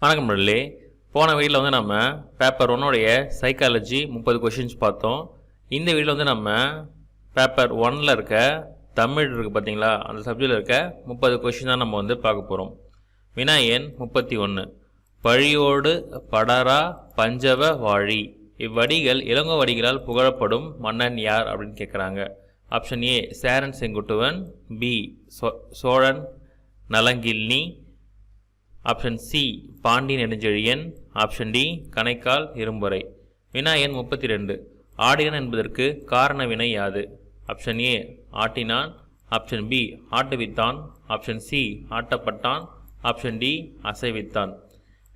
வணக்கம் நண்பர்களே. போன வீடியோவில் வந்து நம்ம பேப்பர் 1 சைக்காலஜி 30 கொஷின்ஸ் பார்த்தோம். இந்த வீடியோவில் நம்ம பேப்பர் 1 இருக்க தமிழ் இருக்குது பார்த்தீங்களா, அந்த சப்ஜெக்டில் இருக்க 30 கொஷின் தான் நம்ம பார்க்க போகிறோம். வினா எண் 31. பழியோடு படரா பஞ்சவ வாழி, இவ்வடிகள் இளங்கோ வடிகளால் புகழப்படும் மன்னன் யார் அப்படின்னு கேட்குறாங்க. Option A Cheran Senguttuvan, B Cholan Nalankilli, option C Pandi Nedunchezhiyan, option D Kanaikkal Irumporai. வினா எண் 32. ஆடினான் என்பதற்கு காரண வினை யாது? ஆப்ஷன் ஏ ஆட்டினான், ஆப்ஷன் பி ஆட்டுவித்தான், ஆப்ஷன் சி ஆட்டப்பட்டான், ஆப்ஷன் டி அசைவித்தான்.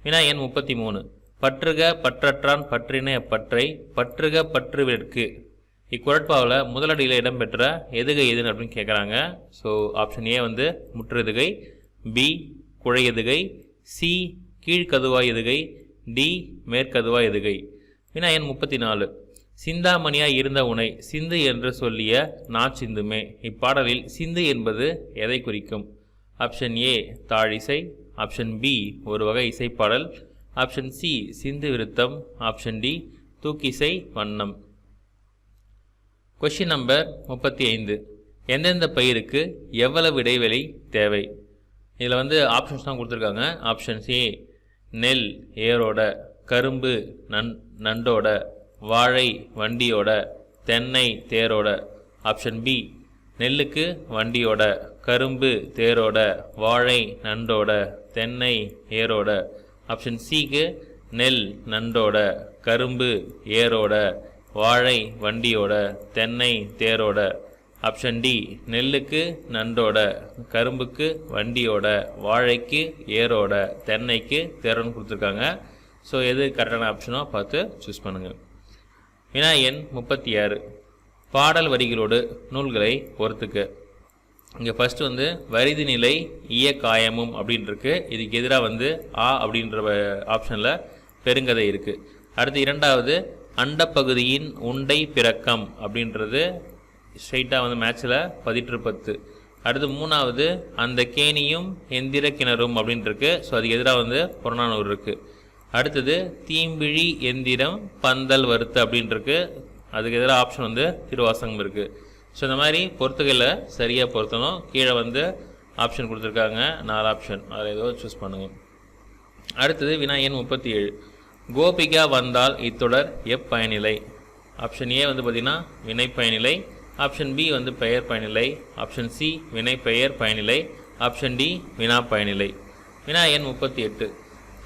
வினா எண் 33. பற்றுக பற்றற்றான் பற்றினை அப்பற்றை பற்றுக பற்றுவிற்கு, இக்குறட்பாவில் முதலடியில் இடம்பெற்ற எதுகை எதுன்னு அப்படின்னு கேட்குறாங்க. ஸோ ஆப்ஷன் ஏ முற்றெதுகை, பி குழையெதுகை, சி கீழ்கதுவாய் எதுகை, டி மேற்கதுவாய் எதுகை. வினா எண் 34. சிந்தாமணியாய் இருந்த உனை சிந்து என்று சொல்லிய நாச்சிந்துமே, இப்பாடலில் சிந்து என்பது எதை குறிக்கும்? ஆப்ஷன் ஏ தாழிசை, ஆப்ஷன் பி ஒரு வகை இசைப்பாடல், ஆப்ஷன் சி சிந்து விருத்தம், ஆப்ஷன் டி தூக்கிசை வண்ணம். Question number 35. எந்தெந்த பயிருக்கு எவ்வளவு இடைவெளி தேவை? இதில் ஆப்ஷன்ஸ் தான் கொடுத்துருக்காங்க. ஆப்ஷன் ஏ நெல் ஏரோட, கரும்பு நண்டோட, வாழை வண்டியோட, தென்னை தேரோட. ஆப்ஷன் பி நெல்லுக்கு வண்டியோட, கரும்பு தேரோட, வாழை நண்டோட, தென்னை ஏரோட. ஆப்ஷன் சிக்கு நெல் நண்டோட, கரும்பு ஏரோட, வாழை வண்டியோட, தென்னை தேரோட. ஆப்ஷன் டி நெல்லுக்கு நண்டோட, கரும்புக்கு வண்டியோட, வாழைக்கு ஏரோட, தென்னைக்கு தேரோன்னு கொடுத்துருக்காங்க. ஸோ எது கரெக்டான ஆப்ஷனோ பார்த்து சூஸ் பண்ணுங்கள். வினா எண் 36. பாடல் வரிகளோடு நூல்களை பொறுத்துக்க. இங்கே ஃபஸ்ட்டு வரிது நிலை இயக்காயமும் அப்படின்ட்டுருக்கு. இதுக்கு எதிராக ஆ அப்படின்ற ஆப்ஷனில் பெருங்கதை இருக்குது. அடுத்து இரண்டாவது அண்டப்பகுதியின் உண்டை பிறக்கம் அப்படின்றது ஸ்ட்ரைட்டாக மேட்சில் 10/10. அடுத்து மூணாவது அந்த கேணியும் எந்திர கிணறும் அப்படின்ட்டுருக்கு. ஸோ அதுக்கு எதிராக புறநானூறு இருக்குது. அடுத்தது தீம்பிழி எந்திரம் பந்தல் வறுத்து அப்படின்ட்டுருக்கு. அதுக்கு எதிராக ஆப்ஷன் திருவாசகம் இருக்குது. ஸோ இந்த மாதிரி பொறுத்துகையில் சரியாக பொருத்தணும். கீழே ஆப்ஷன் கொடுத்துருக்காங்க, 4 ஆப்ஷன், அதில் ஏதோ சூஸ் பண்ணுங்கள். அடுத்தது வினா எண் 37. கோபிகா வந்தால் இத்தொடர் எப்பயனிலை? ஆப்ஷன் ஏ பார்த்திங்கன்னா வினை பயனிலை, ஆப்ஷன் பி பெயர் பயனிலை, ஆப்ஷன் சி வினை பெயர் பயனிலை, ஆப்ஷன் டி வினா பயனிலை. வினா எண் 38.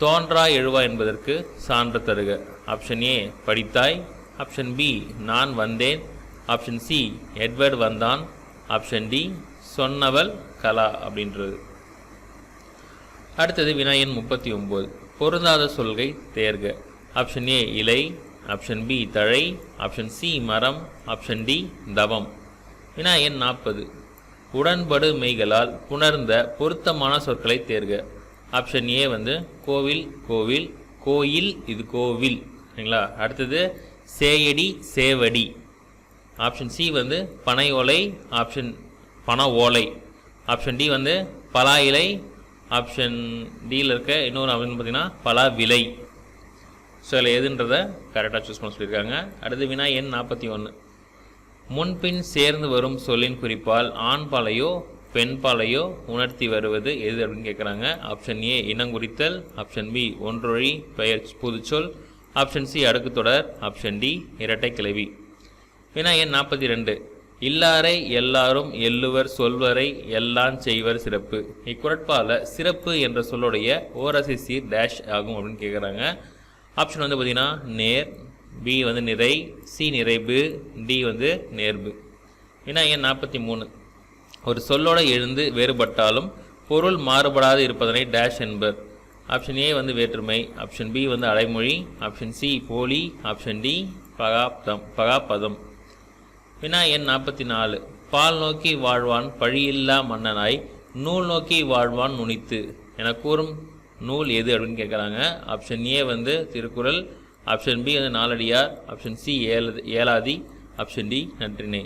தோன்றா எழுவா என்பதற்கு சான்று தருக. ஆப்ஷன் ஏ படித்தாய், ஆப்ஷன் பி நான் வந்தேன், ஆப்ஷன் சி எட்வர்ட் வந்தான், ஆப்ஷன் டி சொன்னவள் கலா அப்படின்றது. அடுத்தது வினா எண் 39. பொருந்தாத சொல்கை தேர்க. ஆப்ஷன் ஏ இலை, ஆப்ஷன் பி தழை, ஆப்ஷன் சி மரம், ஆப்ஷன் டி தவம். வினா எண் 40. உடன்படு மெய்களால் புணர்ந்த பொருத்தமான சொற்களை தேர்க. ஆப்ஷன் ஏ கோவில் கோவில், கோயில் இது கோவில் சரிங்களா. அடுத்தது சேயடி சேவடி. ஆப்ஷன் சி பனை ஓலை, ஆப்ஷன் பண ஓலை, ஆப்ஷன் டி பலா இலை, ஆப்ஷன் டியில் இருக்க இன்னொரு அப்படின்னு பார்த்தீங்கன்னா பலா விலை. ஸோ அதில் எதுன்றதை கரெக்டாக சூஸ் பண்ண சொல்லியிருக்காங்க. அடுத்து வினா எண் 41. முன்பின் சேர்ந்து வரும் சொல்லின் குறிப்பால் ஆண் பாலையோ பெண் பாலையோ உணர்த்தி வருவது எது அப்படின்னு கேட்குறாங்க. ஆப்ஷன் ஏ இனங்குறித்தல், ஆப்ஷன் பி ஒன்றொழி பெயர் புதுச்சொல், ஆப்ஷன் சி அடுக்கு தொடர், ஆப்ஷன் டி இரட்டை கிளவி. வினா எண் 42. இல்லாரை எல்லாரும் எல்லுவர் சொல்வரை எல்லாம் செய்வர் சிறப்பு, இக்குறட்பால சிறப்பு என்ற சொல்லுடைய ஓரசை சீர் டேஷ் ஆகும் அப்படின்னு கேட்குறாங்க. ஆப்ஷன் பார்த்தீங்கன்னா நேர், பி நிறை, சி நிறைவு, டி நேர்வு. வினா எண் 43. ஒரு சொல்லோட எழுந்து வேறுபட்டாலும் பொருள் மாறுபடாது இருப்பதனை டேஷ் என்பர். ஆப்ஷன் ஏ வேற்றுமை, ஆப்ஷன் பி அடைமொழி, ஆப்ஷன் சி போலி, ஆப்ஷன் டி பகாப்பதம். வினா எண் 44. பால் நோக்கி வாழ்வான் பழியில்லா மன்னனாய் நூல் நோக்கி வாழ்வான் நுனித்து என கூறும் நூல் எது அப்படின்னு கேட்குறாங்க. Option A Thirukkural, option B Naladiyar, option C Elathi, option D Natrinai.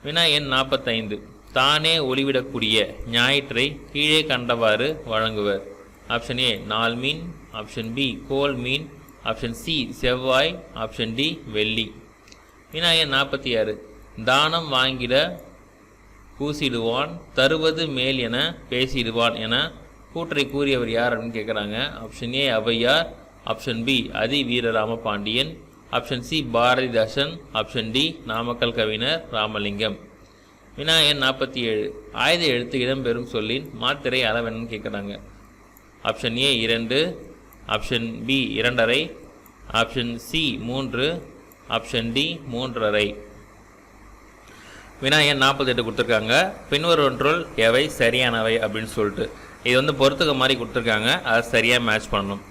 வினா எண் 45. தானே ஒளிவிடக்கூடிய ஞாயிற்றை கீழே கண்டவாறு வழங்குவர். ஆப்ஷன் ஏ நால்மீன், ஆப்ஷன் பி கோல் மீன், ஆப்ஷன் சி செவ்வாய், ஆப்ஷன் டி வெள்ளி. வினா எண் 46. தானம் வாங்கிட பூசிடுவான், தருவது மேல் என பேசிடுவான் என கூற்றை கூறியவர் யார் அப்படின்னு கேட்குறாங்க. Option A Avvaiyar, option B Athi Veerarama Pandiyan, option C Bharathidasan, option D Namakkal கவிஞர் ராமலிங்கம். வினா எண் 47. ஆயுத எழுத்து இடம்பெறும் சொல்லின் மாத்திரை அளவென்னு கேட்குறாங்க. Option A 2, option B 2.5, option C 3, option D 3.5. வினா எண் 48 கொடுத்துருக்காங்க. பின்வருவற்றுள் எவை சரியானவை அப்படின்னு சொல்லிட்டு இது வந்து பொறுத்துக்க மாதிரி கொடுத்துருக்காங்க. அதை சரியாக மேட்ச் பண்ணணும்.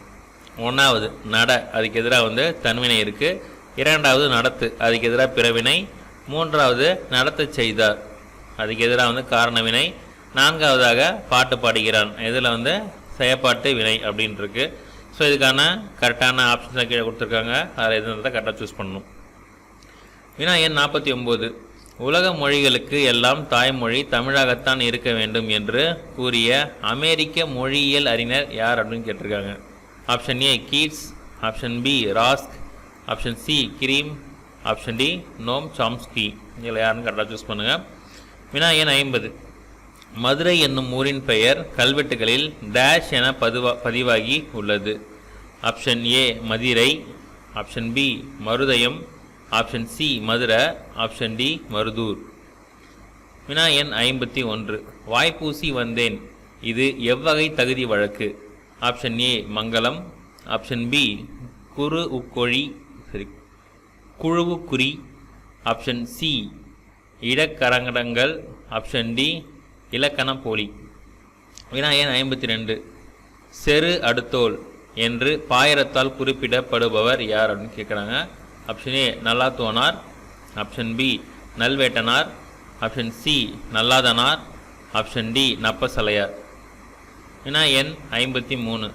1வது நட, அதுக்கு எதிராக தன்வினை இருக்குது. 2வது நடத்து, அதுக்கு எதிராக பிறவினை. 3வது நடத்த செய்தார், அதுக்கு எதிராக காரணவினை. 4வதாக பாட்டு பாடுகிறான், இதில் செயப்பாட்டு வினை அப்படின்னு இருக்கு. ஸோ இதுக்கான கரெக்டான ஆப்ஷன்ஸாக கீழே கொடுத்துருக்காங்க. அதில் எதுன்றதை கரெக்டாக சூஸ் பண்ணணும். வினா எண் 49. உலக மொழிகளுக்கு எல்லாம் தாய்மொழி தமிழாகத்தான் இருக்க வேண்டும் என்று கூறிய அமெரிக்க மொழியியல் அறிஞர் யார் அப்படின்னு கேட்டிருக்காங்க. Option A Keats, option B Rask, option C Grimm, option D Noam Chomsky. இதில் யாருன்னு கரெக்டாக சூஸ் பண்ணுங்கள். வினா எண் 50. மதுரை என்னும் ஊரின் பெயர் கல்வெட்டுகளில் டேஷ் என பதிவாகி உள்ளது. ஆப்ஷன் ஏ மதிரை, ஆப்ஷன் பி மருதயம், option C Madurai, option D Maruthur. வினா எண் 51. வாய்ப்பூசி வந்தேன், இது எவ்வகை தகுதி வழக்கு? ஆப்ஷன் ஏ மங்களம், ஆப்ஷன் பி குழுவுக்குறி, ஆப்ஷன் சி இடக்கரங்கடங்கள், ஆப்ஷன் டி இலக்கண போலி. வினா எண் 52. செரு அடுத்தோல் என்று பாயிரத்தால் குறிப்பிடப்படுபவர் யார் அப்படின்னு கேட்குறாங்க. Option A Nallathonar, option B Nalvettanar, option C Nallathanar, option D Nappasalaiyar. வினா எண் 53.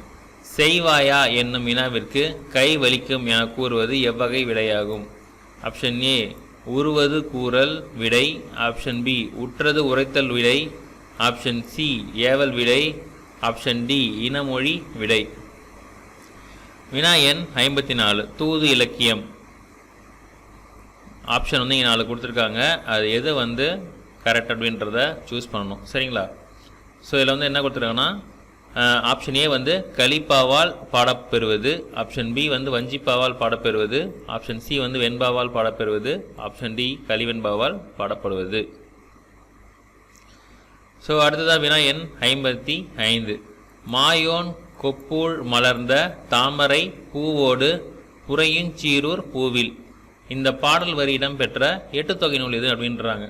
செய்வாயா என்னும் வினாவிற்கு கை வலிக்கும் என கூறுவது எவ்வகை விடையாகும்? ஆப்ஷன் ஏ உருவது கூறல் விடை, ஆப்ஷன் பி உற்றது உரைத்தல் விடை, ஆப்ஷன் சி ஏவல் விடை, ஆப்ஷன் டி இனமொழி விடை. வினா எண் 54. தூது இலக்கியம். ஆப்ஷன் இங்கே 4 கொடுத்துருக்காங்க. அது எது கரெக்ட் அப்படின்றத சூஸ் பண்ணணும். சரிங்களா? ஸோ இதில் என்ன கொடுத்துருக்காங்கன்னா ஆப்ஷன் ஏ கலிப்பாவால் பாடப்பெறுவது, ஆப்ஷன் பி வஞ்சிப்பாவால் பாடப்பெறுவது, ஆப்ஷன் சி வெண்பாவால் பாடப்பெறுவது, ஆப்ஷன் டி கலிவெண்பாவால் பாடப்படுவது. ஸோ அடுத்ததாக வினா எண் 55. மாயோன் கொப்பூழ் மலர்ந்த தாமரை பூவோடு புறையுஞ்சீரூர் பூவில், இந்த பாடல் வரி இடம்பெற்ற 8 தொகை நூல் எது அப்படின்றாங்க.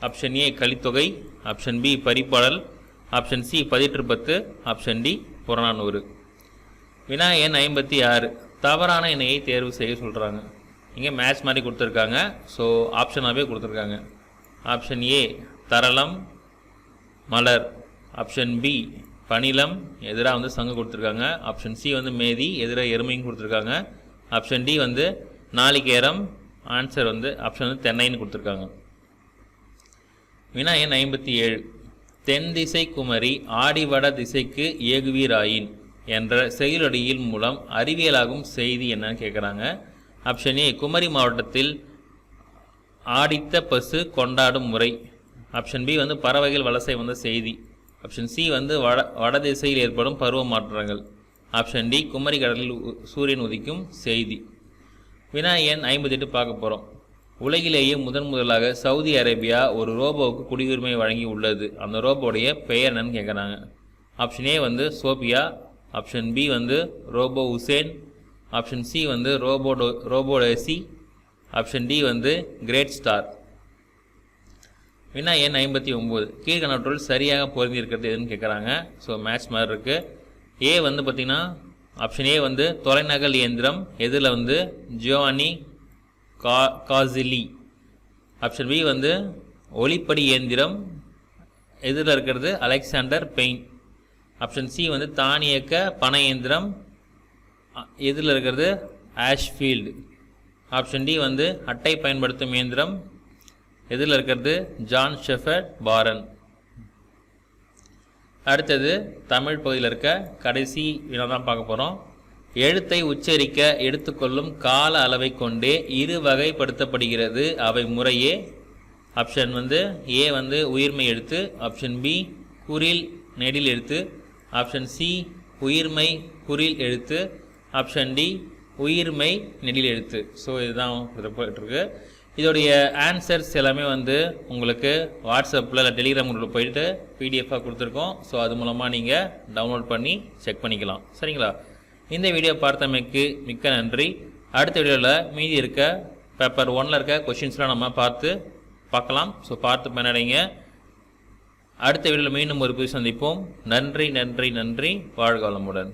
ஆப்ஷன் ஏ கலித்தொகை, ஆப்ஷன் பி பரிப்பாடல், ஆப்ஷன் சி பதிற்றுப்பத்து, ஆப்ஷன் டி புறநானூறு. வினா எண் 56. தவறான இணையை தேர்வு செய்ய சொல்கிறாங்க. இங்கே மேட்ச் மாதிரி கொடுத்துருக்காங்க. ஸோ ஆப்ஷனாகவே கொடுத்துருக்காங்க. ஆப்ஷன் ஏ தரளம் மலர், ஆப்ஷன் பி பனிலம், எதிராக சங்கு கொடுத்துருக்காங்க, ஆப்ஷன் சி மேதி, எதிராக எருமையும் கொடுத்துருக்காங்க, ஆப்ஷன் டி நாளிகேரம், ஆன்சர் ஆப்ஷன் தென்னைன்னு கொடுத்துருக்காங்க. வினா எண் 57. தென் திசை குமரி ஆடிவட திசைக்கு ஏகுவீராயின் என்ற செயலடியில் மூலம் அறிவியலாகும் செய்தி என்னன்னு கேட்குறாங்க. ஆப்ஷன் ஏ குமரி மாவட்டத்தில் ஆடித்த பசு கொண்டாடும் முறை, ஆப்ஷன் பி பறவைகள் வலசை செய்தி, ஆப்ஷன் சி வட திசையில் ஏற்படும் பருவ மாற்றங்கள், ஆப்ஷன் டி குமரி கடலில் சூரியன் உதிக்கும் செய்தி. வினா எண் 58 பார்க்க போகிறோம். உலகிலேயே முதலாக சவுதி அரேபியா ஒரு ரோபோவுக்கு குடியுரிமை வழங்கி உள்ளது. அந்த ரோபோடைய பெயர் என்னன்னு கேட்குறாங்க. Option A Sophia, option B robo Hussain, option C ரோபோடேசி, ஆப்ஷன் டி கிரேட் ஸ்டார். வினா எண் 59. கீழ்கணவற்றுள் சரியாக பொருந்தியிருக்கிறது எதுன்னு கேட்குறாங்க. ஸோ மேட்ச் மாதிரி இருக்குது. ஏ பார்த்திங்கன்னா ஆப்ஷன் ஏ தொலைநகல் இயந்திரம், எதில் ஜியோவானி காசிலி, ஆப்ஷன் பி ஒளிப்படி இயந்திரம், எதில் இருக்கிறது அலெக்சாண்டர் பெயின், ஆப்ஷன் சி தானியக்க பண இயந்திரம், எதில் இருக்கிறது ஆஷ்ஃபீல்டு, ஆப்ஷன் டி அட்டை பயன்படுத்தும் இயந்திரம், எதில் இருக்கிறது ஜான் ஷெஃபர்ட் பாரன். அடுத்தது தமிழ் பகுதியில் இருக்க கடைசி வினா தான் பார்க்க போகிறோம். எழுத்தை உச்சரிக்க எடுத்துக்கொள்ளும் கால அளவை கொண்டே இரு வகைப்படுத்தப்படுகிறது. அவை முறையே ஆப்ஷன் வந்து ஏ வந்து உயிர்மை எழுத்து, ஆப்ஷன் பி குறில் நெடில் எழுத்து, ஆப்ஷன் சி உயிர்மை குறில் எழுத்து, ஆப்ஷன் டி உயிர்மை நெடில் எழுத்து. ஸோ இதுதான் போயிட்டுருக்கு. இதோடைய ஆன்சர்ஸ் எல்லாமே வந்து உங்களுக்கு வாட்ஸ்அப்பில் இல்லை டெலிகிராம் குரூப்பில் போயிட்டு பிடிஎஃபாக கொடுத்துருக்கோம். ஸோ அது மூலமாக நீங்கள் டவுன்லோட் பண்ணி செக் பண்ணிக்கலாம். சரிங்களா? இந்த வீடியோ பார்த்தமைக்கு மிக்க நன்றி. அடுத்த வீடியோவில் மீதி இருக்க பேப்பர் 1ல் இருக்க கொஷின்ஸ்லாம் நம்ம பார்க்கலாம். ஸோ பார்த்து பயனடைங்க. அடுத்த வீடியோவில் மீண்டும் ஒரு புதிய சந்திப்போம். நன்றி நன்றி நன்றி. வாழ்க வளமுடன்.